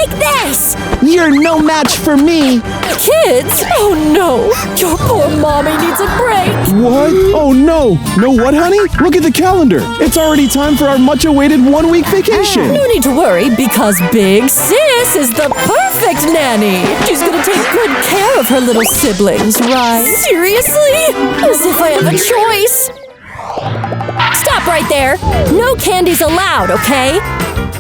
Take this! You're no match for me! Kids? Oh no! Your poor mommy needs a break! What? Oh no! No what, honey? Look at the calendar! It's already time for our much-awaited one-week vacation! No need to worry, because Big Sis is the perfect nanny! She's gonna take good care of her little siblings, right? Seriously? As if I have a choice! Stop right there! No candies allowed, okay?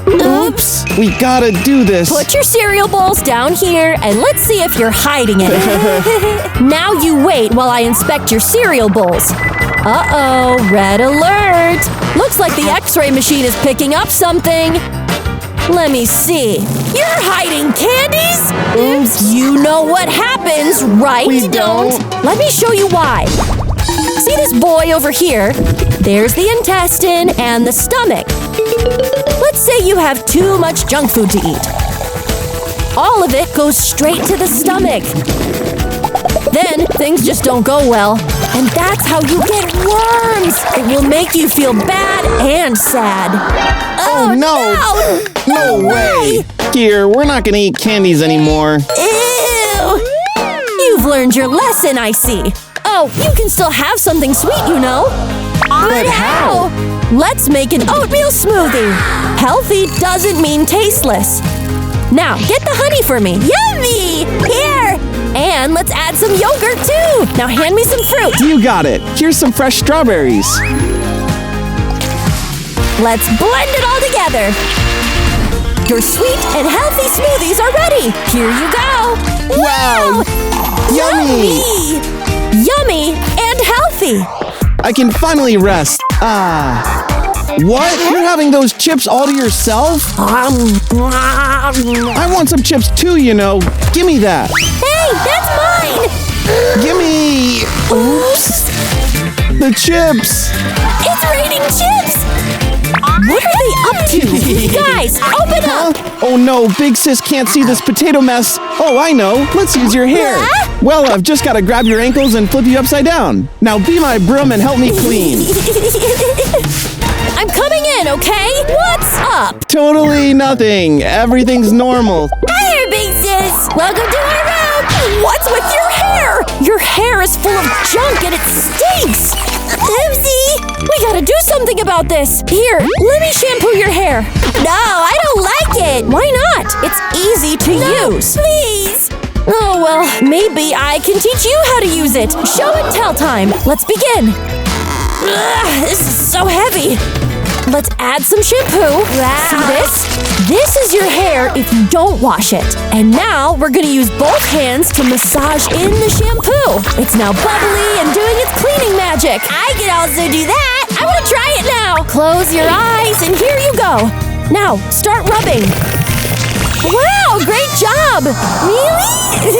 Oops! We gotta do this! Put your cereal bowls down here and let's see if you're hiding it. Now you wait while I inspect your cereal bowls. Uh-oh, red alert! Looks like the X-ray machine is picking up something. Let me see. You're hiding candies? Oops, you know what happens, right? We don't. Let me show you why. See this boy over here? There's the intestine and the stomach. Let's say you have too much junk food to eat. All of it goes straight to the stomach. Then things just don't go well. And that's how you get worms. It will make you feel bad and sad. Oh no! No way! Here, we're not gonna eat candies anymore. Ew! You've learned your lesson, I see. Oh, you can still have something sweet, you know. But how? Let's make an oatmeal smoothie. Healthy doesn't mean tasteless. Now, get the honey for me. Yummy! Here! And let's add some yogurt, too. Now hand me some fruit. You got it. Here's some fresh strawberries. Let's blend it all together. Your sweet and healthy smoothies are ready. Here you go. Wow! Yummy! Yummy and healthy. I can finally rest. What? You're having those chips all to yourself? I want some chips too, you know. Give me that. Hey, that's mine! Gimme! Oops! The chips! It's raining chips! What are they up to? You guys, open up! Oh no, Big Sis can't see this potato mess. Oh, I know. Let's use your hair. Huh? Well, I've just got to grab your ankles and flip you upside down. Now be my broom and help me clean. I'm coming in, okay? What's up? Totally nothing. Everything's normal. Hi, Big Sis! Welcome to our room! What's with your hair? Your hair is full of junk and it stinks! Oopsie! We gotta do something about this! Here, let me shampoo your hair! No, I don't like it! Why not? It's easy to use! Please! Oh, well, maybe I can teach you how to use it! Show and tell time! Let's begin! Ugh, this is so heavy! Let's add some shampoo. Wow. See this? This is your hair if you don't wash it. And now we're gonna use both hands to massage in the shampoo. It's now bubbly and doing its cleaning magic. I can also do that. I wanna try it now. Close your eyes and here you go. Now, start rubbing. Wow, great job. Really?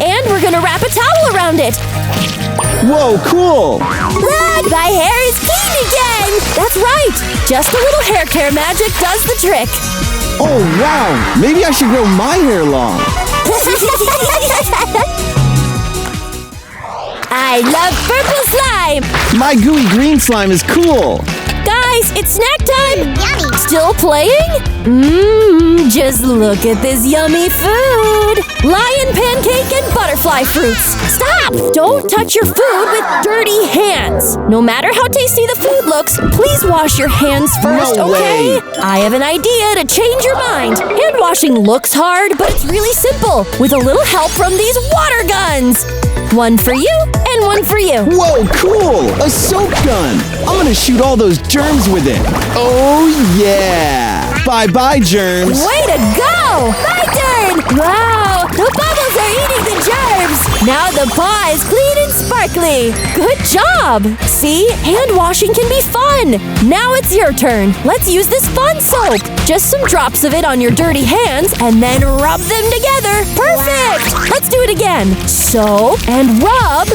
And we're gonna wrap a towel around it. Whoa, cool! Look, my hair is clean again! That's right! Just a little hair care magic does the trick. Oh, wow! Maybe I should grow my hair long. I love purple slime! My gooey green slime is cool. Guys, it's snack time! Yummy! Still playing? Just look at this yummy food! Lion pancake and butterfly fruits! Stop! Don't touch your food with dirty hands! No matter how tasty the food looks, please wash your hands first, No okay? way. I have an idea to change your mind! Hand washing looks hard, but it's really simple, with a little help from these water guns! One for you, and one for you. Whoa, cool! A soap gun! I'm gonna shoot all those germs with it. Oh, yeah! Bye-bye, germs! Way to go! My turn! Wow! The bubbles are eating the germs! Now the paw is clean and sparkly! Good job! See? Hand washing can be fun! Now it's your turn! Let's use this fun soap! Just some drops of it on your dirty hands and then rub them together! Perfect! Let's do it again! Soap and rub!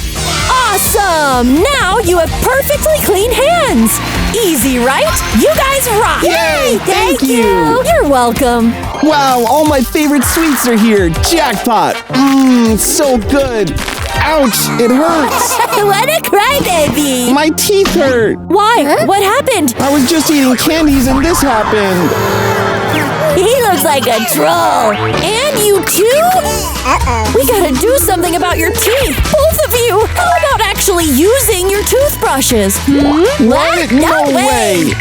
Awesome! Now you have perfectly clean hands! Easy, right? You guys rock! Yay! Thank you! You're welcome! Wow, all my favorite sweets are here! Jackpot! Mmm, so good! Ouch, it hurts! What a crybaby! My teeth hurt! Why? What happened? I was just eating candies and this happened! He looks like a troll. And you too? We gotta do something about your teeth, both of you. How about actually using your toothbrushes? What? No way.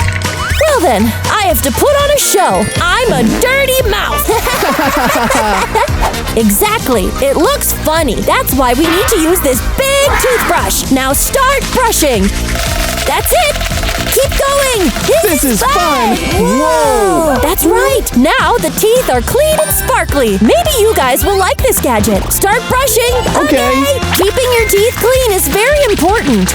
Well then, I have to put on a show. I'm a dirty mouth. Exactly. It looks funny. That's why we need to use this big toothbrush. Now start brushing. That's it. Keep going. This is fun. Whoa. That's right. Now the teeth are clean and sparkly. Maybe you guys will like this gadget. Start brushing. Okay. Keeping your teeth clean is very important.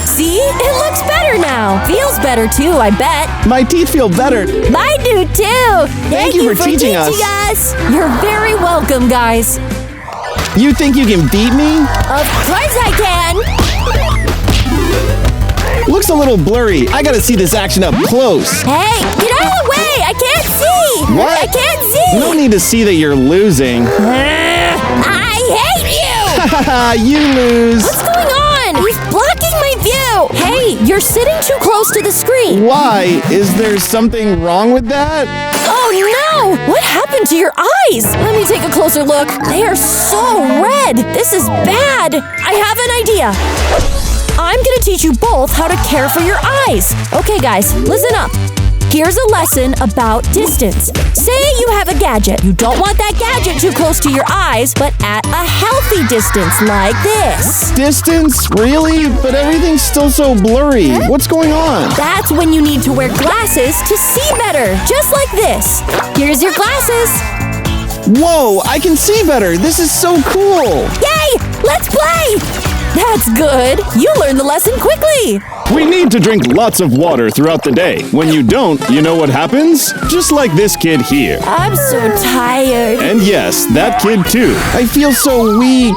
See? It looks better now. Feels better too, I bet. My teeth feel better. Mine do too. Thank you for teaching us. You're very welcome, guys. You think you can beat me? Of course I can. Looks a little blurry. I gotta see this action up close. Hey, get out of the way. I can't see. What? I can't see. No need to see that you're losing. I hate you. Haha, you lose. What's going on? He's blocking my view. Hey, you're sitting too close to the screen. Why? Is there something wrong with that? Oh no! What happened to your eyes? Let me take a closer look. They are so red. This is bad. I have an idea. I'm gonna teach you both how to care for your eyes. Okay, guys, listen up. Here's a lesson about distance. Say you have a gadget. You don't want that gadget too close to your eyes, but at a healthy distance like this. Distance? Really? But everything's still so blurry. What's going on? That's when you need to wear glasses to see better, just like this. Here's your glasses. Whoa, I can see better. This is so cool. Yay! Let's play! That's good. You learned the lesson quickly. We need to drink lots of water throughout the day. When you don't, you know what happens? Just like this kid here. I'm so tired. And yes, that kid too. I feel so weak.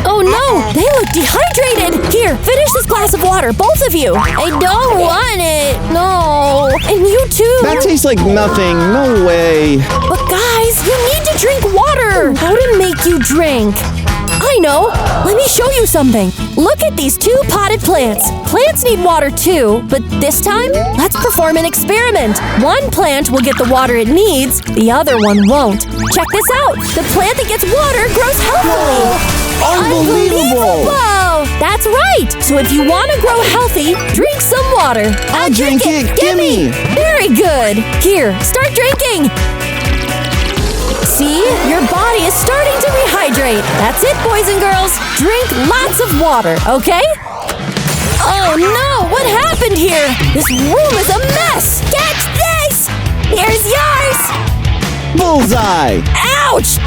Oh no, they look dehydrated. Here, finish this glass of water, both of you. I don't want it. No. And you too. That tastes like nothing. No way. But guys, you need to drink water. How to make you drink? I know! Let me show you something! Look at these two potted plants! Plants need water too, but this time, let's perform an experiment! One plant will get the water it needs, the other one won't. Check this out! The plant that gets water grows healthily! Unbelievable! That's right! So if you want to grow healthy, drink some water! I'll drink it! Gimme! Very good! Here, start drinking! See? Your body is starting to rehydrate. That's it, boys and girls. Drink lots of water, okay? Oh no! What happened here? This room is a mess! Catch this! Here's yours! Bullseye! Ouch!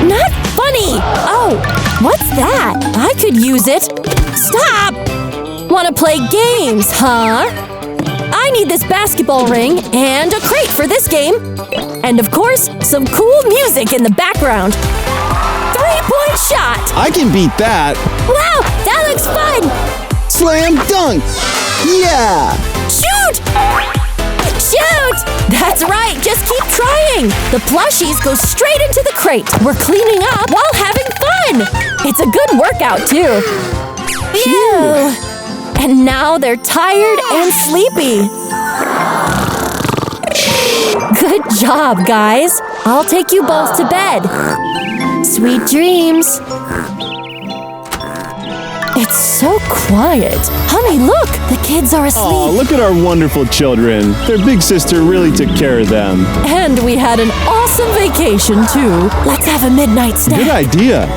Not funny! Oh, what's that? I could use it. Stop! Wanna play games, huh? I need this basketball ring and a crate for this game. And of course, some cool music in the background. 3-point shot! I can beat that. Wow, that looks fun! Slam dunk! Yeah! Shoot! Shoot! That's right, just keep trying! The plushies go straight into the crate. We're cleaning up while having fun! It's a good workout, too. Phew! And now they're tired and sleepy. Good job, guys. I'll take you both to bed. Sweet dreams. It's so quiet. Honey, look! The kids are asleep. Aw, look at our wonderful children. Their big sister really took care of them. And we had an awesome vacation, too. Let's have a midnight snack. Good idea.